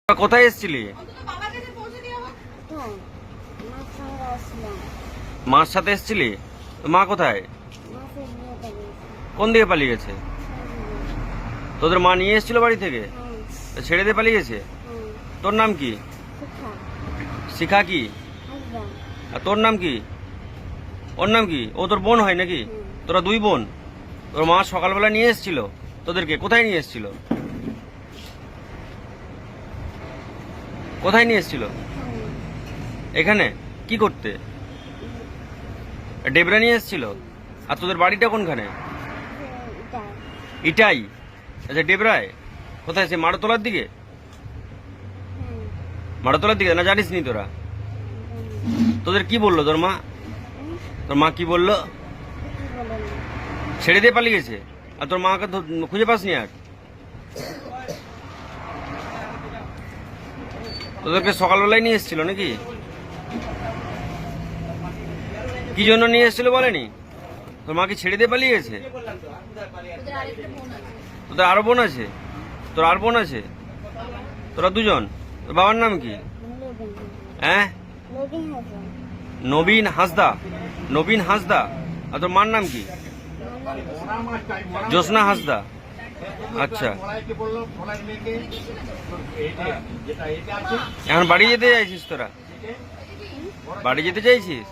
কোথায় এসেছিলি? মার সাথে এসেছিলি? মা কোথায়? কোন দিকে পালিয়ে গেছে? তোদের মা নিয়ে এসেছিল বাড়ি থেকে? ছেড়ে দিয়ে পালিয়ে গেছে? তোর নাম কি? শিখা কি? আর তোর নাম কি? ওর নাম কি? ও তোর বোন হয় নাকি? তোরা দুই বোন? তোর মা সকালবেলা নিয়ে এসেছিল তোদেরকে? কোথায় নিয়ে এসেছিল? কোথায় নিয়ে এসেছিল? এখানে কি করতে? ডেবরা নিয়ে এসেছিল? আর তোদের বাড়িটা কোনখানে? ইটাই? আচ্ছা, ডেবরায় কোথায়? সে মাড়তলার দিকে? মাড়তলার দিকে না? জানিস নি তোরা? তোদের কি বললো তোর মা? তোর মা কি বললো? ছেড়ে দিয়ে পালিয়ে গেছে? আর তোর মাকে খুঁজে পাসনি আর? তোদেরকে সকালবেলায় নিয়ে এসেছিল নাকি? কি জন্য নিয়ে এসেছিল বলেনি? তোর মা কি ছেড়ে দিয়ে পালিয়ে গেছে? তোদের আরো বোন আছে? তোর আর বোন আছে? তোরা দুজন? তোর বাবার নাম কি? হ্যাঁ, নবীন হাঁসদা। নবীন হাঁসদা। আর তোর মার নাম কি? জ্যোৎস্না হাঁসদা। আচ্ছা, এখন বাড়ি যেতে চাইছিস তোরা? বাড়ি যেতে চাইছিস?